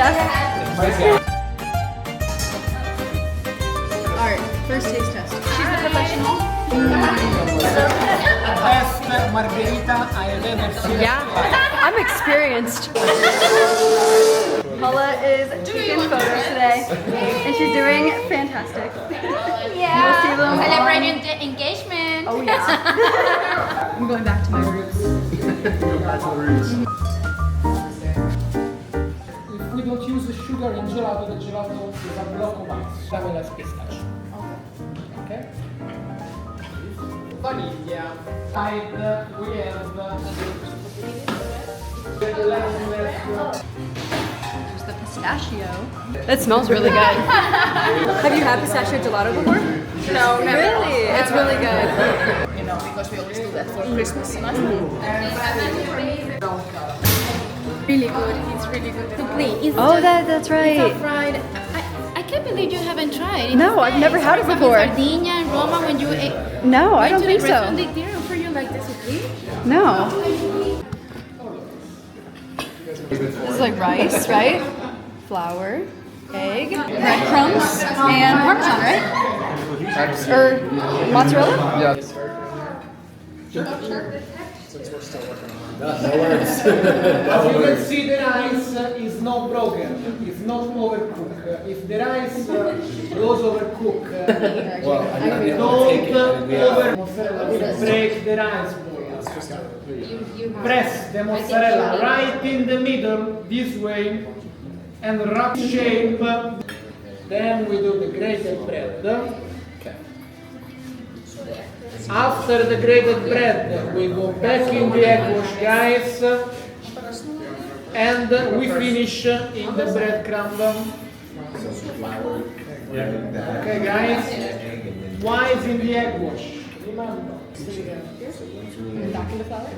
chef. Alright, first taste test. She's the professional. Best margherita I have ever seen. Yeah, I'm experienced. Paula is taking photos today, and she's doing fantastic. Yeah. You'll see them Celebrating the engagement. Oh yeah. I'm going back to my roots. Go back to the roots. If we don't use sugar in gelato, the gelato is a block of ice. Travel as pistachio. Okay? Vanilla. Side we have There's the pistachio. That smells really good. Have you had pistachio gelato before? No, never. Really? It's really good. You know, because we always do that for Christmas. Really good. It's really good. Suppli. Oh, that's right. It's fried. I can't believe you haven't tried. No, I've never had it before. Sardinia and Roma when you ate. No, I don't think so. They didn't offer you like the suppli? No. This is like rice, right? Flour, egg, breadcrumbs, and Parmesan, right? Or mozzarella? Yeah. As you can see, the rice is not broken, it's not overcooked. If the rice goes overcooked, don't break the rice ball. Press the mozzarella right in the middle, this way, and wrap shape. Then we do the grated bread. After the grated bread, we go back in the egg wash, guys, and we finish in the breadcrumb. Okay, guys, twice in the egg wash. Remember. Back in the flour?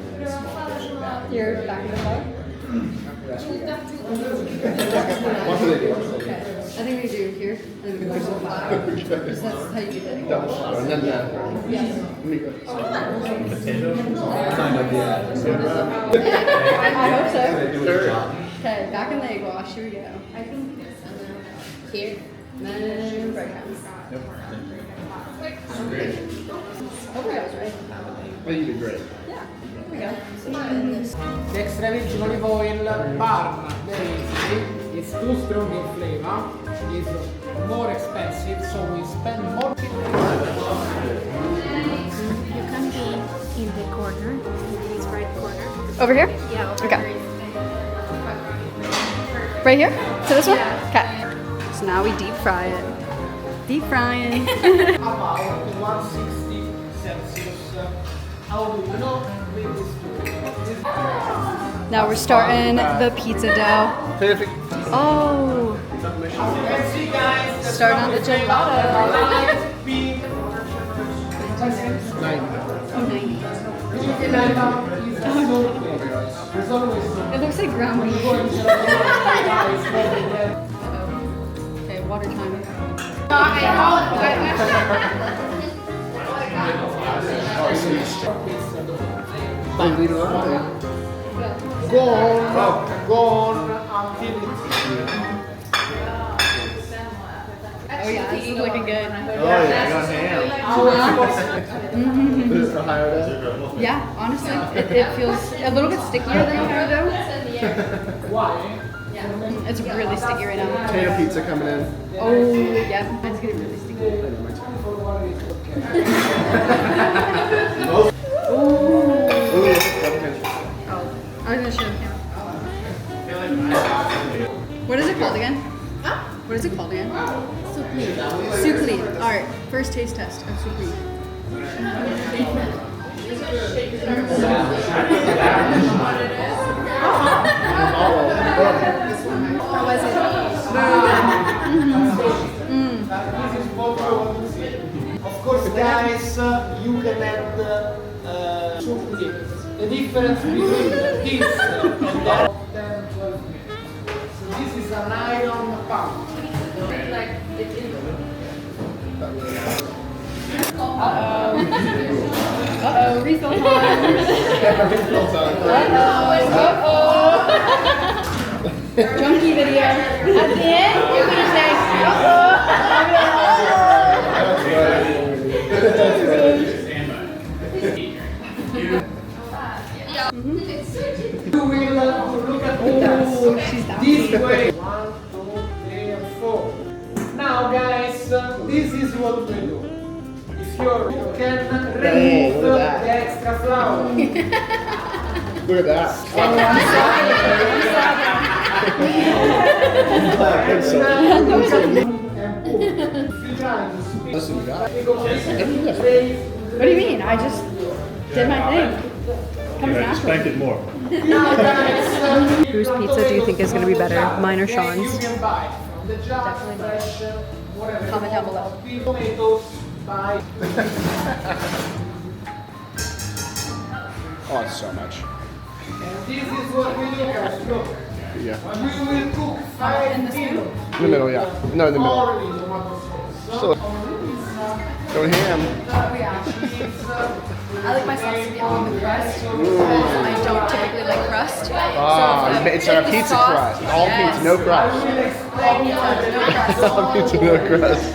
Here, back in the flour? Okay. I think we do here, and then we go to the flour. That's how you do it. And then I hope so. Okay, back in the egg wash. Here we go. I think this. Here. And then breadcrumbs. Overdose, right? Well, you did great. Yeah. Here we go. The extra virgin olive oil, barn, very easy. It's too strong in flavor. It's more expensive, so we spend more. You can be in the corner, this right corner. Over here? Yeah, over Okay. there. Right here? To this one? Yeah. Okay. So now we deep fry it. Deep frying. About 160 Celsius. How do you know? With this Now we're starting the pizza dough. Perfect. Oh. Let's see, guys. Start on the gelato. It looks like ground beef. Okay, water time. Go on until it's Oh yeah, this is looking good. Oh yeah, I got ham. This is the higher dough. Yeah, honestly, it feels a little bit stickier than Ohio dough. Why? It's really sticky right now. Potato pizza coming in. Oh yeah, it's getting really sticky. I was gonna show him. What is it called again? What is it called again? Suppli. Suppli. Alright, first taste test of suppli. How was it? Of course, guys, you can add suppli. The difference between this and that 10-12 minutes. So this is an iron pan. Uh-oh, refill time. Uh-oh. drunkie video. At the end, you're gonna say, You will look at the dance. This way. 1, 2, 3, and 4. Now, guys, this is what we do. If you can remove look the at that. extra flour. Look at that. On one side, Good soul. and boom. If you try to speak, Listen, we got it. What do you mean? I just did my thing. Comes natural. Expected more. now, guys, Whose pizza do you think is going to be better, mine or Sean's? You can buy from the jar, fresh, whatever. Comment down below. Tomatoes, buy. Oh, it's so much. And this is what we do, guys. Look. Yeah. We will cook 5 minutes. In the middle, yeah. No, in the middle. Only tomato sauce. So, go ham. I like my sauce to be on the crust because I don't typically like crust. Ah, it's a pizza crust. All pizza, no crust. All pizza, no crust. All pizza, no crust.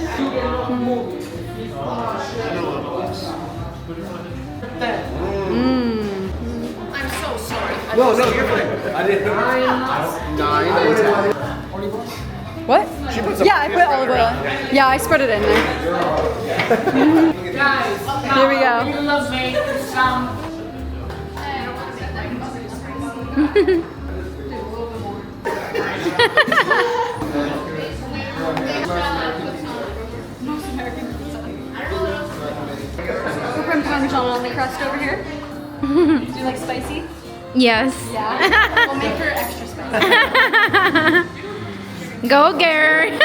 I'm so sorry. No, you're fine. I didn't. 9 and 10. What? She put some Yeah, I put olive oil. Yeah, I spread it in there. Guys, Here we go. we will make some. We're putting Parmesan on the crust over here. Do you like spicy? Yes. Yeah. We'll make her extra spicy. Go, girl.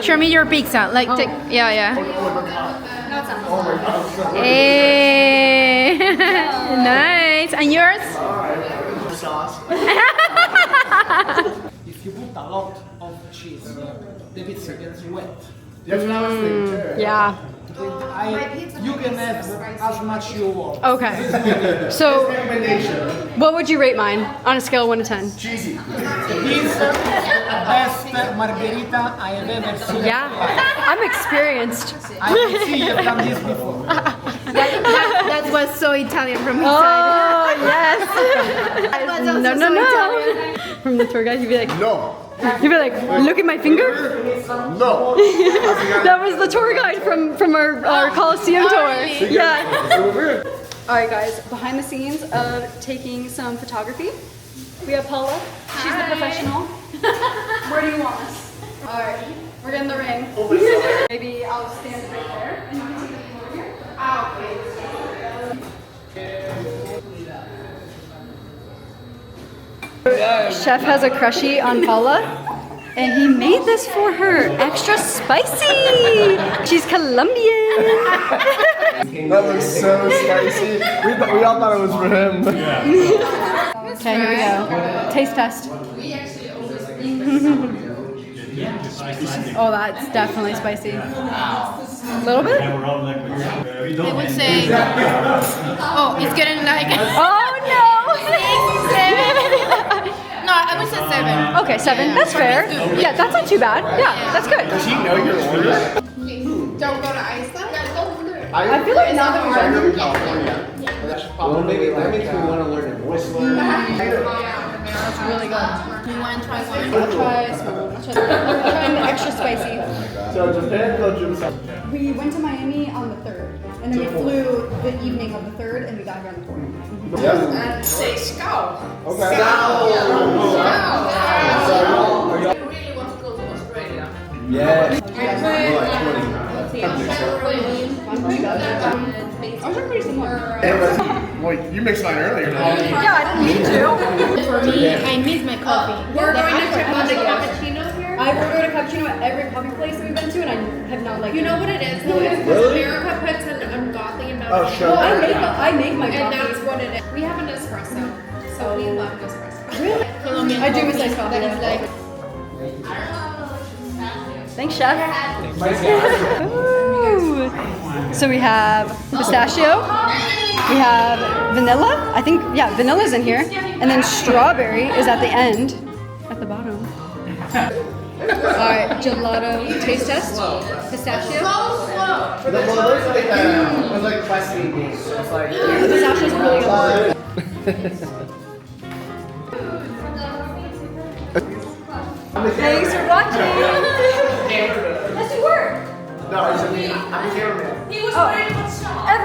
Show me your pizza. Like, take. Yeah, yeah. No, it's not. Hey. Nice. And yours? If you put a lot of cheese, the pizza gets wet. That's what I was thinking too. Yeah. You can have as much you want. Okay. So, what would you rate mine on a scale of 1 to 10? Cheesy. This is the best margherita I have ever seen. Yeah. I'm experienced. I can see you've done this before. That was so Italian from his Oh, side. yes. also No, no, so no. Italian. From the tour guide, he'd be like, No. he'd be like, look at my finger. No. That was the tour guide from our Coliseum tour. Yeah. All right, guys. Behind the scenes of taking some photography, we have Paula. She's the professional. Where do you want us? All right. We're getting the ring. Maybe I'll stand right there. And you can take it from over here. Chef has a crushie on Paula, and he made this for her, extra spicy. She's Colombian. That looks so spicy. We all thought it was for him. Okay, here we go. Taste test. Oh, that's definitely spicy. A little bit? I would say, oh, it's getting like, Oh no! 7. No, I would say 7. Okay, 7. That's fair. Yeah, that's not too bad. Yeah, that's good. Does he know your order? Don't go to Iceland? I feel like now that we're I live in done. California. Well, maybe that means we want to learn in Whistler. That's really good. You want to try one? I'll try small. I'll try the extra spicy. So Japan coach himself. We went to Miami on the 3rd, and then we flew the evening of the 3rd, and we got here on the 4th. Yeah. Say scout. Okay. You really want to go to Australia? Yeah. I'm pretty good. Ours are pretty similar. Well, you mixed mine earlier. Yeah, I didn't mean to. For me, I miss my coffee. We're going to cappuccino here. I've ordered a cappuccino at every coffee place that we've been to, and I have not liked it. You know what it is? Though, is Really? America puts an ungodly amount Oh, of sure. Well, I make my and that's coffee. what it is. We have an espresso, so we love espresso. Really? Colombian I do miss iced coffee. That is like, Thanks, chef. Ooh. So we have pistachio, we have vanilla. I think, yeah, vanilla's in here. And then strawberry is at the end. Alright, gelato taste test. Pistachio. But the those are like it was like questing games. It's like Pistachio's really good. Thanks for watching. Let's do work. no, I'm a cameraman. Oh.